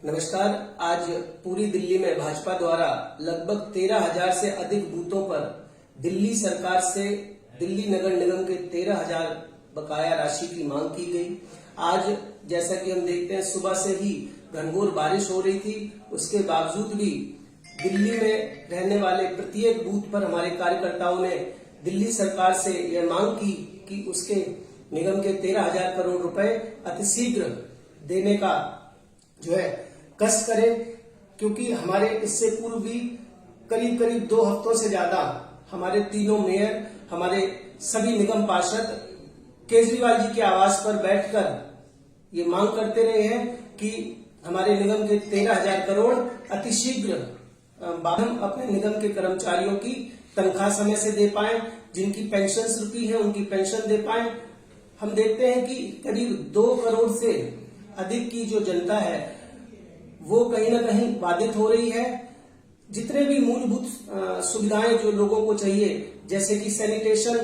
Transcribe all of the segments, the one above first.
नमस्कार। आज पूरी दिल्ली में भाजपा द्वारा लगभग 13,000 से अधिक बूथों पर दिल्ली सरकार से दिल्ली नगर निगम के 13,000 बकाया राशि की मांग की गई। आज जैसा कि हम देखते हैं, सुबह से ही घनघोर बारिश हो रही थी। उसके बावजूद भी दिल्ली में रहने वाले प्रत्येक बूथ पर हमारे कार्यकर्ताओं ने दिल्ली सरकार से यह मांग की कि उसके निगम के 13,000 करोड़ रुपए अतिशीघ्र देने का जो है कष्ट करें, क्योंकि हमारे इससे पूर्व भी करीब 2 हफ्तों से ज्यादा हमारे तीनों मेयर, हमारे सभी निगम पार्षद केजरीवाल जी के आवास पर बैठकर ये मांग करते रहे हैं कि हमारे निगम के 13,000 करोड़ अतिशीघ्र हम अपने निगम के कर्मचारियों की तनख्वाह समय से दे पाएं, जिनकी पेंशन रुकी है उनकी पेंशन दे पाएं। हम देखते हैं कि करीब 2 करोड़ से अधिक की जो जनता है वो कहीं ना कहीं बाधित हो रही है। जितने भी मूलभूत सुविधाएं जो लोगों को चाहिए, जैसे कि सैनिटेशन,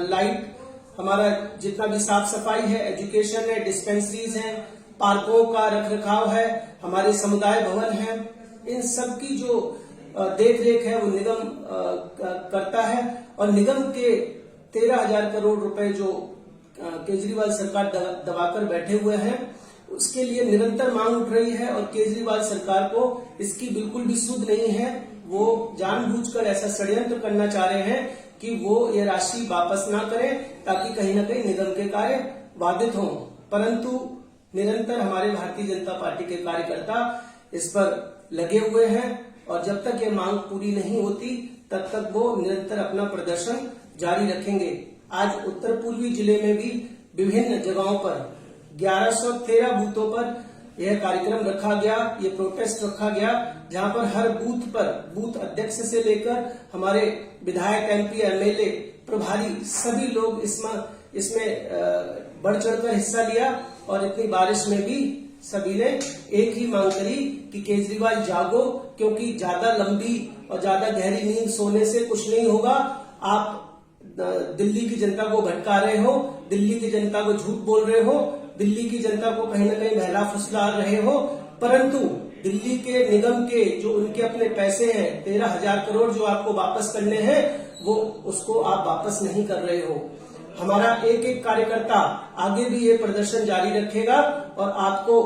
लाइट, हमारा जितना भी साफ सफाई है, एजुकेशन है, डिस्पेंसरीज हैं, पार्कों का रखरखाव है, हमारे समुदाय भवन है, इन सब की जो देख रेख है वो निगम करता है। और निगम के 13,000 करोड़ रुपए जो केजरीवाल सरकार दबाकर बैठे हुए हैं, उसके लिए निरंतर मांग उठ रही है। और केजरीवाल सरकार को इसकी बिल्कुल भी सुध नहीं है। वो जानबूझकर ऐसा षड्यंत्र करना चाह रहे हैं कि वो ये राशि वापस ना करें, ताकि कहीं ना कहीं निगम के कार्य बाधित हों। परंतु निरंतर हमारे भारतीय जनता पार्टी के कार्यकर्ता इस पर लगे हुए हैं और जब तक ये मांग पूरी नहीं होती तब तक वो निरंतर अपना प्रदर्शन जारी रखेंगे। आज उत्तर पूर्वी जिले में भी विभिन्न जगहों पर 1113 बूथों पर यह कार्यक्रम रखा गया, ये प्रोटेस्ट रखा गया, जहां पर हर बूथ पर बूथ अध्यक्ष से लेकर हमारे विधायक, एमपी, एमएलए, प्रभारी सभी लोग इसमें बढ़ चढ़कर हिस्सा लिया। और इतनी बारिश में भी सभी ने एक ही मांग करी कि केजरीवाल जागो, क्योंकि ज्यादा लंबी और ज्यादा गहरी नींद सोने से कुछ नहीं होगा। आप दिल्ली की जनता को भटका रहे हो, दिल्ली की जनता को झूठ बोल रहे हो, दिल्ली की जनता को कहीं न कहीं बहला फुसला रहे हो। परंतु दिल्ली के निगम के जो उनके अपने पैसे हैं, 13,000 करोड़ जो आपको वापस करने हैं, वो उसको आप वापस नहीं कर रहे हो। हमारा एक एक कार्यकर्ता आगे भी ये प्रदर्शन जारी रखेगा और आपको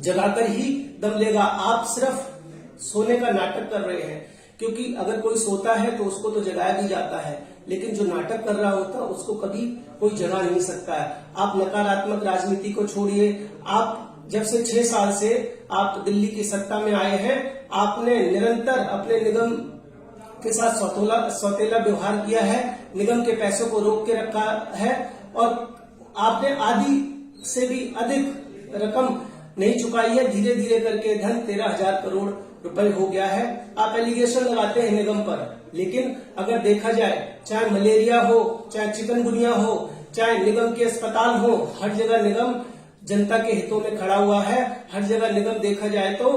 जगाकर ही दम लेगा। आप सिर्फ सोने का नाटक कर रहे हैं, क्योंकि अगर कोई सोता है तो उसको तो जगाया भी जाता है, लेकिन जो नाटक कर रहा होता है उसको कभी कोई जगा नहीं सकता है। आप नकारात्मक राजनीति को छोड़िए। आप जब से 6 साल से आप दिल्ली की सत्ता में आए हैं, आपने निरंतर अपने निगम के साथ सौतेला व्यवहार किया है, निगम के पैसों को रोक के रखा है और आपने आधी से भी अधिक रकम नहीं चुकाई है। धीरे धीरे करके धन 13,000 करोड़ रुपए हो गया है। आप एलिगेशन लगाते हैं निगम पर, लेकिन अगर देखा जाए, चाहे मलेरिया हो, चाहे चिकनगुनिया हो, चाहे निगम के अस्पताल हो, हर जगह निगम जनता के हितों में खड़ा हुआ है। हर जगह निगम देखा जाए तो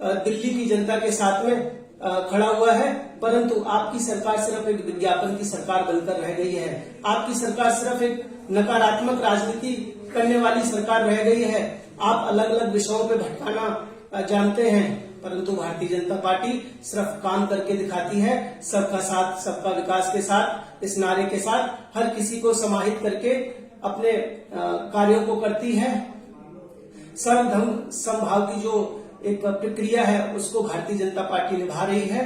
दिल्ली की जनता के साथ में खड़ा हुआ है। परंतु आपकी सरकार सिर्फ एक विज्ञापन की सरकार बनकर रह गई है। आपकी सरकार सिर्फ एक नकारात्मक राजनीति करने वाली सरकार रह गई है। आप अलग अलग विषयों पे भटकाना जानते हैं, परंतु भारतीय जनता पार्टी सिर्फ काम करके दिखाती है। सबका साथ सबका विकास के साथ, इस नारे के साथ हर किसी को समाहित करके अपने कार्यों को करती है। सर्वधर्म समभाव की जो एक प्रक्रिया है उसको भारतीय जनता पार्टी निभा रही है।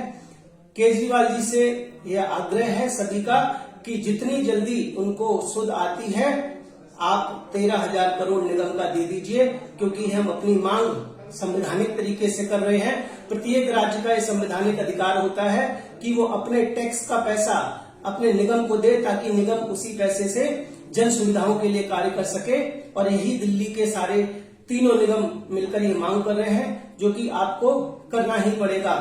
केजरीवाल जी से यह आग्रह है सभी का कि जितनी जल्दी उनको सुध आती है, आप 13,000 करोड़ निगम का दे दीजिए, क्योंकि हम अपनी मांग संवैधानिक तरीके से कर रहे हैं। प्रत्येक राज्य का यह संवैधानिक अधिकार होता है कि वो अपने टैक्स का पैसा अपने निगम को दे, ताकि निगम उसी पैसे से जन सुविधाओं के लिए कार्य कर सके। और यही दिल्ली के सारे तीनों निगम मिलकर ये मांग कर रहे हैं, जो कि आपको करना ही पड़ेगा।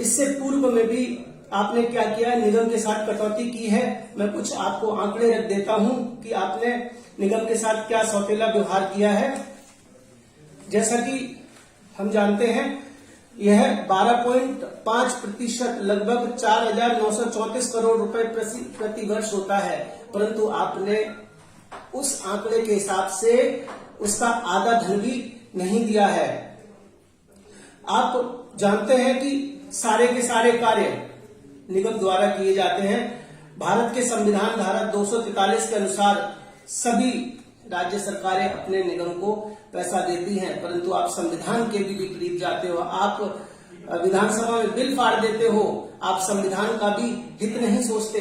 इससे पूर्व में भी आपने क्या किया, निगम के साथ कटौती की है। मैं कुछ आपको आंकड़े रख देता हूं कि आपने निगम के साथ क्या सौतेला व्यवहार किया है। जैसा कि हम जानते हैं, यह 12.5% लगभग 4,934 करोड़ रुपए प्रति वर्ष होता है। परंतु आपने उस आंकड़े के हिसाब से उसका आधा धन भी नहीं दिया है। आप जानते हैं कि सारे के सारे कार्य निगम द्वारा किए जाते हैं। भारत के संविधान धारा 243 के अनुसार सभी राज्य सरकारें अपने निगम को पैसा देती हैं, परंतु आप संविधान के भी विपरीत जाते हो। आप विधानसभा में बिल फाड़ देते हो, आप संविधान का भी हित नहीं सोचते।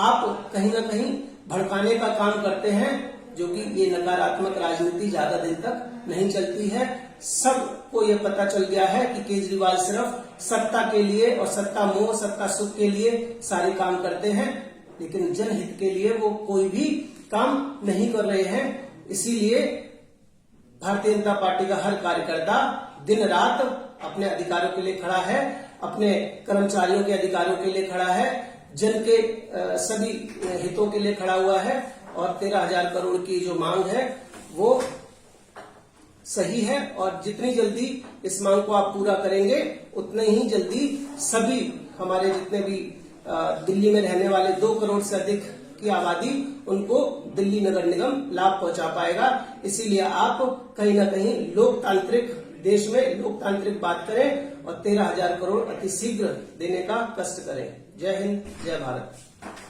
आप कहीं ना कहीं भड़काने का काम करते हैं, जो कि ये नकारात्मक राजनीति ज्यादा दिन तक नहीं चलती है। सबको ये पता चल गया है कि केजरीवाल सिर्फ सत्ता के लिए और सत्ता मोह, सत्ता सुख के लिए सारे काम करते हैं, लेकिन जनहित के लिए वो कोई भी काम नहीं कर रहे हैं। इसीलिए भारतीय जनता पार्टी का हर कार्यकर्ता दिन रात अपने अधिकारों के लिए खड़ा है, अपने कर्मचारियों के अधिकारों के लिए खड़ा है, जन के सभी हितों के लिए खड़ा हुआ है। और 13,000 करोड़ की जो मांग है वो सही है, और जितनी जल्दी इस मांग को आप पूरा करेंगे उतने ही जल्दी सभी हमारे जितने भी दिल्ली में रहने वाले 2 करोड़ से अधिक की आबादी, उनको दिल्ली नगर निगम लाभ पहुंचा पाएगा। इसीलिए आप कहीं ना कहीं लोकतांत्रिक देश में लोकतांत्रिक बात करें और 13,000 करोड़ अति शीघ्र देने का कष्ट करें। जय हिंद, जय भारत।